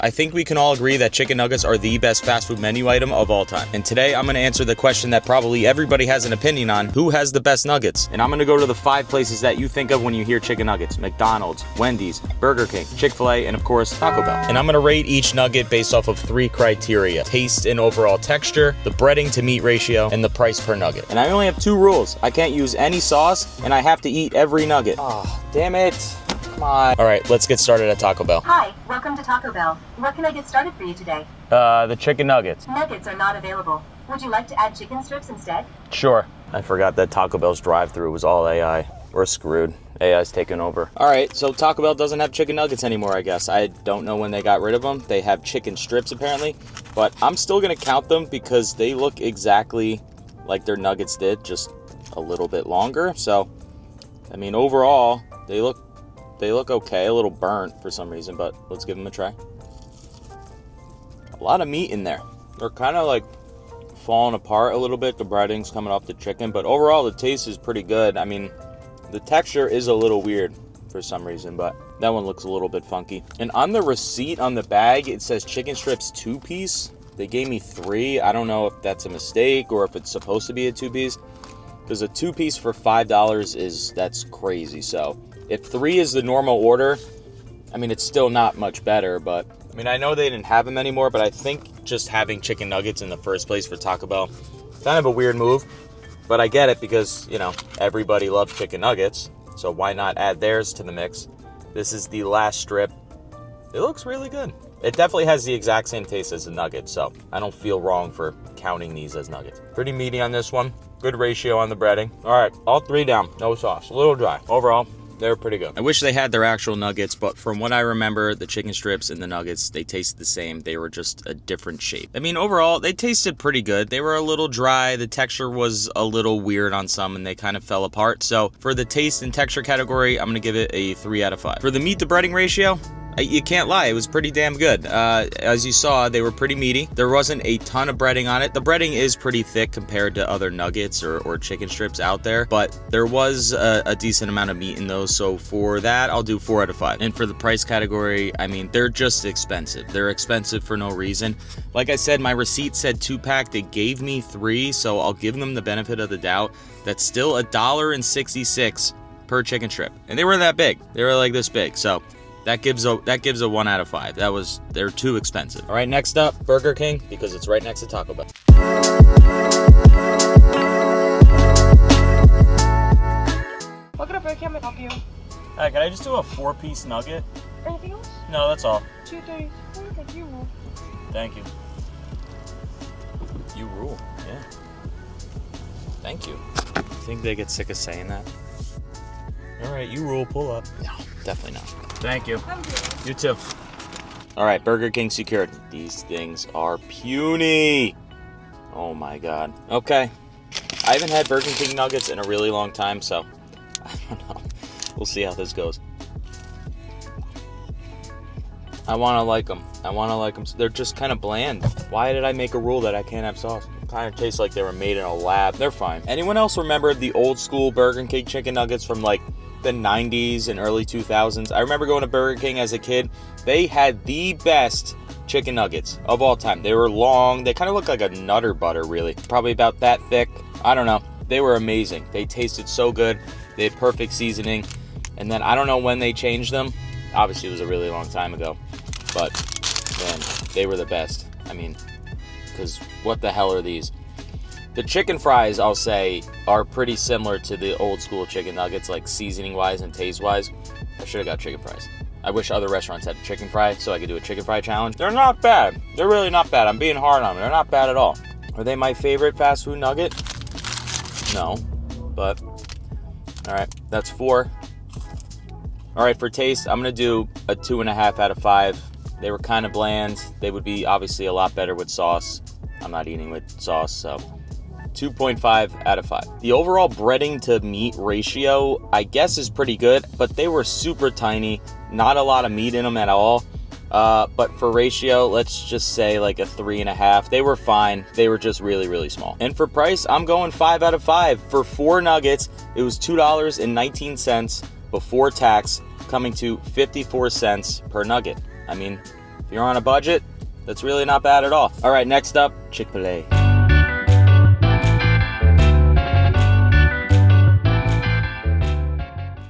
I think we can all agree that chicken nuggets are the best fast food menu item of all time. And today I'm gonna answer the question that probably everybody has an opinion on: who has the best nuggets? And I'm gonna go to the 5 places that you think of when you hear chicken nuggets: McDonald's, Wendy's, Burger King, Fil A, and of course, Taco Bell. And I'm gonna rate each nugget based off of 3 criteria: taste and overall texture, the breading to meat ratio, and the price per nugget. And I only have 2 rules. I can't use any sauce, and I have to eat every nugget. Oh, damn it. Come on. All right, let's get started at Taco Bell. Hi, welcome to Taco Bell. What can I get started for you today? The chicken nuggets. Nuggets are not available. Would you like to add chicken strips instead? Sure. I forgot that Taco Bell's drive-thru was all AI. We're screwed. AI's taken over. All right, so Taco Bell doesn't have chicken nuggets anymore, I guess. I don't know when they got rid of them. They have chicken strips, apparently. But I'm still going to count them because they look exactly like their nuggets did, just a little bit longer. So, I mean, overall, they look okay. A little burnt for some reason, but let's give them a try. A lot of meat in there. They're kind of like falling apart a little bit. The breading's coming off the chicken, but overall the taste is pretty good. I mean, the texture is a little weird for some reason, but that one looks a little bit funky. And on the receipt on the bag, it says chicken strips 2-piece. They gave me 3. I don't know if that's a mistake or if it's supposed to be a 2-piece, because a 2-piece for $5 that's crazy. So if 3 is the normal order, I mean, it's still not much better, but I mean, I know they didn't have them anymore, but I think just having chicken nuggets in the first place for Taco Bell, kind of a weird move, but I get it because, you know, everybody loves chicken nuggets, so why not add theirs to the mix? This is the last strip. It looks really good. It definitely has the exact same taste as a nugget, so I don't feel wrong for counting these as nuggets. Pretty meaty on this one. Good ratio on the breading. All right, all 3 down, no sauce, a little dry. Overall, they're pretty good. I wish they had their actual nuggets, but from what I remember, the chicken strips and the nuggets, they tasted the same. They were just a different shape. I mean, overall, they tasted pretty good. They were a little dry. The texture was a little weird on some, and they kind of fell apart. So for the taste and texture category, I'm gonna give it a 3 out of 5. For the meat to breading ratio, you can't lie, it was pretty damn good. As you saw, they were pretty meaty. There wasn't a ton of breading on it. The breading is pretty thick compared to other nuggets or chicken strips out there, but there was a decent amount of meat in those, so for that, I'll do 4 out of 5. And for the price category, I mean, they're just expensive. They're expensive for no reason. Like I said, my receipt said 2-pack. They gave me 3, so I'll give them the benefit of the doubt. That's still $1.66 per chicken strip. And they weren't that big. They were like this big, so that gives a 1 out of 5. They're too expensive. All right, next up, Burger King, because it's right next to Taco Bell. Welcome to Burger King. Can I help you? Hi, can I just do a 4-piece nugget? Anything else? No, that's all. 2, 3, 4. Thank you. Thank you. You rule, yeah. Thank you. You think they get sick of saying that? All right, you rule, pull up. No, definitely not. Thank you. You too. All right, Burger King secured. These things are puny. Oh my God. Okay. I haven't had Burger King nuggets in a really long time, so I don't know. We'll see how this goes. I want to like them. They're just kind of bland. Why did I make a rule that I can't have sauce? It kind of tastes like they were made in a lab. They're fine. Anyone else remember the old school Burger King chicken nuggets from like the 90s and early 2000s? I remember going to Burger King as a kid. They had the best chicken nuggets of all time. They were long. They kind of looked like a Nutter Butter, really. Probably about that thick. I don't know. They were amazing. They tasted so good. They had perfect seasoning. And then I don't know when they changed them. Obviously, it was a really long time ago. But, man, they were the best. I mean, because what the hell are these? The chicken fries, I'll say, are pretty similar to the old school chicken nuggets, like seasoning-wise and taste-wise. I should have got chicken fries. I wish other restaurants had a chicken fry so I could do a chicken fry challenge. They're not bad. They're really not bad. I'm being hard on them. They're not bad at all. Are they my favorite fast food nugget? No, but all right, that's 4. All right, for taste, I'm gonna do a 2.5 out of 5. They were kind of bland. They would be obviously a lot better with sauce. I'm not eating with sauce, so 2.5 out of 5. The overall breading to meat ratio, I guess, is pretty good, but they were super tiny. Not a lot of meat in them at all. But for ratio, let's just say like a 3.5. They were fine. They were just really, really small. And for price, I'm going 5 out of 5. For 4 nuggets, it was $2.19 before tax, coming to 54 cents per nugget. I mean, If you're on a budget, that's really not bad at all. All right, next up, Chick-fil A.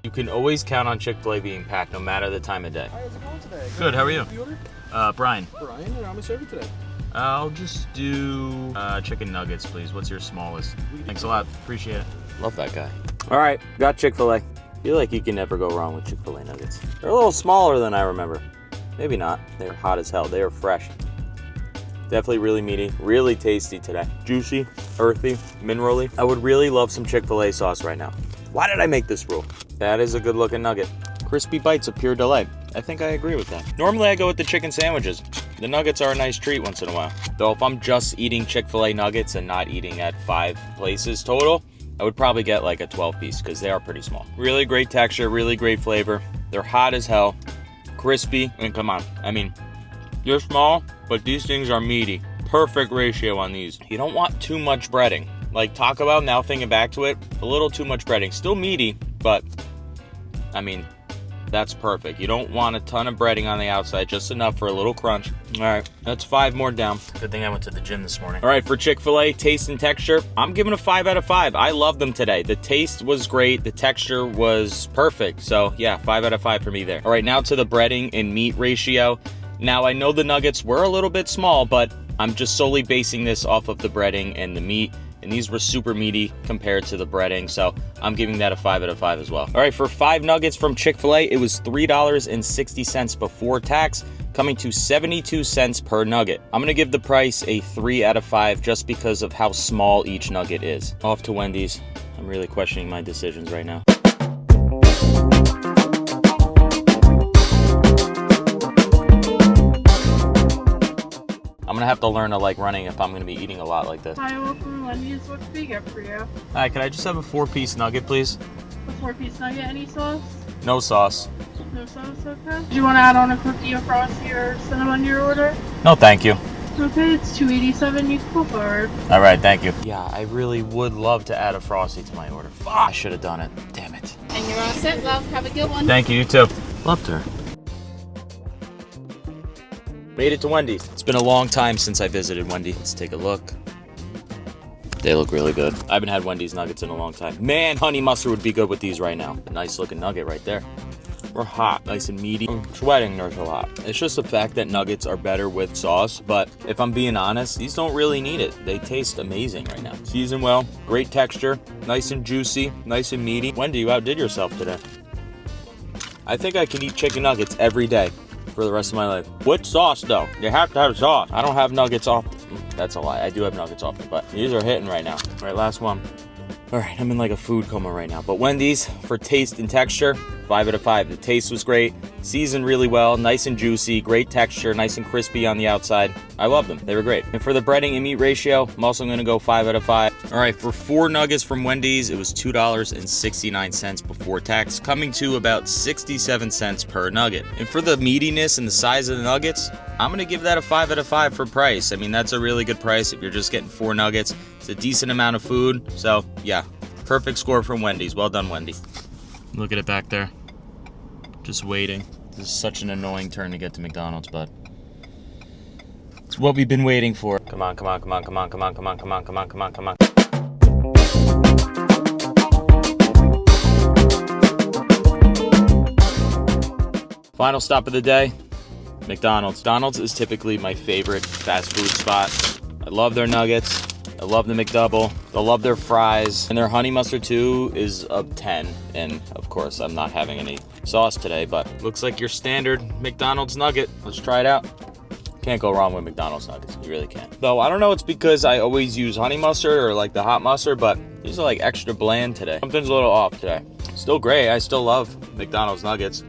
You can always count on Chick-fil-A being packed no matter the time of day. Hi, how's it going today? Good, how are you? The order? Brian. Brian, and how may I serve you today? I'll just do chicken nuggets, please. What's your smallest? Thanks a lot. Appreciate it. Love that guy. All right, got Chick-fil-A. Feel like you can never go wrong with Chick-fil-A nuggets. They're a little smaller than I remember. Maybe not. They're hot as hell. They are fresh. Definitely really meaty, really tasty today. Juicy, earthy, minerally. I would really love some Chick-fil-A sauce right now. Why did I make this rule? That is a good looking nugget. Crispy bites of pure delight. I think I agree with that. Normally I go with the chicken sandwiches. The nuggets are a nice treat once in a while. Though if I'm just eating Chick-fil-A nuggets and not eating at 5 places total, I would probably get like a 12 piece because they are pretty small. Really great texture, really great flavor. They're hot as hell, crispy, and come on. I mean, they're small, but these things are meaty. Perfect ratio on these. You don't want too much breading. Like Taco Bell, now thinking back to it, a little too much breading. Still meaty, but I mean, that's perfect. You don't want a ton of breading on the outside, just enough for a little crunch. All right, that's 5 more down. Good thing I went to the gym this morning. All right, for Chick-fil-A, taste and texture, I'm giving a 5 out of 5. I love them today. The taste was great. The texture was perfect. So yeah, 5 out of 5 for me there. All right, now to the breading and meat ratio. Now, I know the nuggets were a little bit small, but I'm just solely basing this off of the breading and the meat. And these were super meaty compared to the breading, so I'm giving that a 5 out of 5 as well. All right, for 5 nuggets from Chick-fil-A, it was $3.60 before tax, coming to 72 cents per nugget. I'm gonna give the price a 3 out of 5 just because of how small each nugget is. Off to Wendy's. I'm really questioning my decisions right now. I'm gonna have to learn to like running if I'm gonna be eating a lot like this. Hi, welcome to Wendy's. What can we get for you? Hi, can I just have a 4-piece nugget, please? A 4-piece nugget, any sauce? No sauce. No sauce, okay. Do you want to add on a cookie, a frosty, or cinnamon to your order? No, thank you. Okay, it's $2.87. You can go forward. All right, thank you. Yeah, I really would love to add a frosty to my order. Fuck, I should have done it. Damn it. And you're all set, love. Have a good one. Thank you, you too. Loved her. Made it to Wendy's. It's been a long time since I visited Wendy. Let's take a look. They look really good. I haven't had Wendy's nuggets in a long time. Man, honey mustard would be good with these right now. A nice looking nugget right there. We're hot, nice and meaty. I'm sweating, there's a lot. It's just the fact that nuggets are better with sauce, but if I'm being honest, these don't really need it. They taste amazing right now. Seasoned well, great texture, nice and juicy, nice and meaty. Wendy, you outdid yourself today. I think I can eat chicken nuggets every day for the rest of my life. With sauce though, you have to have sauce. I don't have nuggets often. That's a lie, I do have nuggets often, but these are hitting right now. All right, last one. All right, I'm in like a food coma right now, but Wendy's, for taste and texture, 5 out of 5. The taste was great, seasoned really well, nice and juicy, great texture, nice and crispy on the outside. I love them, they were great. And for the breading and meat ratio, I'm also gonna go 5 out of 5. All right, for 4 nuggets from Wendy's, it was $2.69 before tax, coming to about 67 cents per nugget. And for the meatiness and the size of the nuggets, I'm gonna give that a 5 out of 5 for price. I mean, that's a really good price if you're just getting 4 nuggets. It's a decent amount of food, so yeah, perfect score from Wendy's. Well done, Wendy. Look at it back there. Just waiting. This is such an annoying turn to get to McDonald's, but it's what we've been waiting for. Come on, come on, come on, come on, come on, come on, come on, come on, come on, come on. Final stop of the day, McDonald's. McDonald's is typically my favorite fast food spot. I love their nuggets. I love the McDouble. I love their fries. And their honey mustard too is a 10. And of course, I'm not having any sauce today, but looks like your standard McDonald's nugget. Let's try it out. Can't go wrong with McDonald's nuggets. You really can't. Though I don't know, it's because I always use honey mustard or like the hot mustard, but these are like extra bland today. Something's a little off today. Still great. I still love McDonald's nuggets.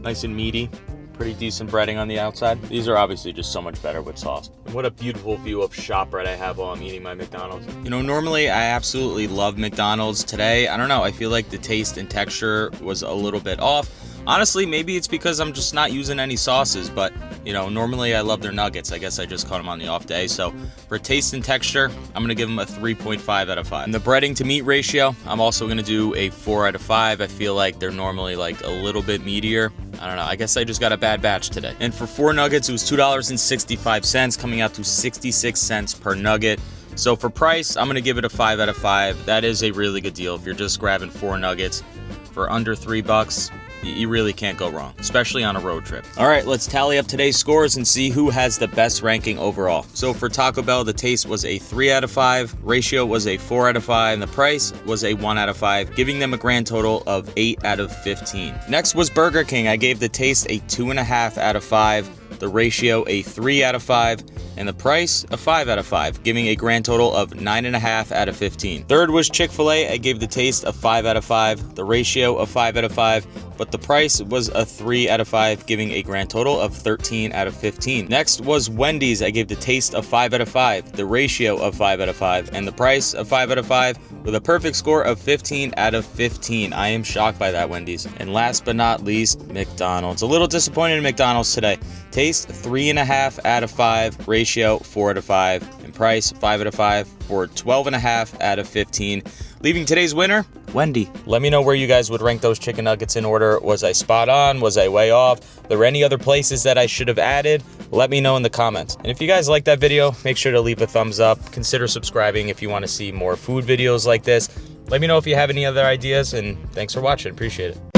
Nice and meaty. Pretty decent breading on the outside. These are obviously just so much better with sauce. And what a beautiful view of ShopRite I have while I'm eating my McDonald's. You know, normally I absolutely love McDonald's. Today, I don't know, I feel like the taste and texture was a little bit off. Honestly, maybe it's because I'm just not using any sauces, but You know, normally I love their nuggets. I guess I just caught them on the off day. So for taste and texture, I'm gonna give them a 3.5 out of 5. And the breading to meat ratio, I'm also gonna do a 4 out of 5. I feel like they're normally like a little bit meatier. I don't know, I guess I just got a bad batch today. And for 4 nuggets, it was $2.65, coming out to 66 cents per nugget. So for price, I'm gonna give it a 5 out of 5. That is a really good deal. If you're just grabbing 4 nuggets for under $3, you really can't go wrong, especially on a road trip. All right, let's tally up today's scores and see who has the best ranking overall. So for Taco Bell, the taste was a 3 out of 5, ratio was a 4 out of 5, and the price was a 1 out of 5, giving them a grand total of 8 out of 15. Next was Burger King. I gave the taste a 2.5 out of 5, the ratio a 3 out of 5, and the price a 5 out of 5, giving a grand total of 9.5 out of 15. Third was Chick-fil A. I gave the taste a 5 out of 5, the ratio a 5 out of 5, but the price was a 3 out of 5, giving a grand total of 13 out of 15. Next was Wendy's. I gave the taste a 5 out of 5, the ratio of 5 out of 5, and the price a 5 out of 5, with a perfect score of 15 out of 15. I am shocked by that, Wendy's. And last but not least, McDonald's. A little disappointed in McDonald's today. Taste 3.5 out of 5, ratio 4 out of 5, and price 5 out of 5 for 12.5 out of 15. Leaving today's winner, Wendy. Let me know where you guys would rank those chicken nuggets in order. Was I spot on? Was I way off? There were any other places that I should have added? Let me know in the comments. And if you guys like that video, make sure to leave a thumbs up. Consider subscribing if you want to see more food videos like this. Let me know if you have any other ideas, and thanks for watching. Appreciate it.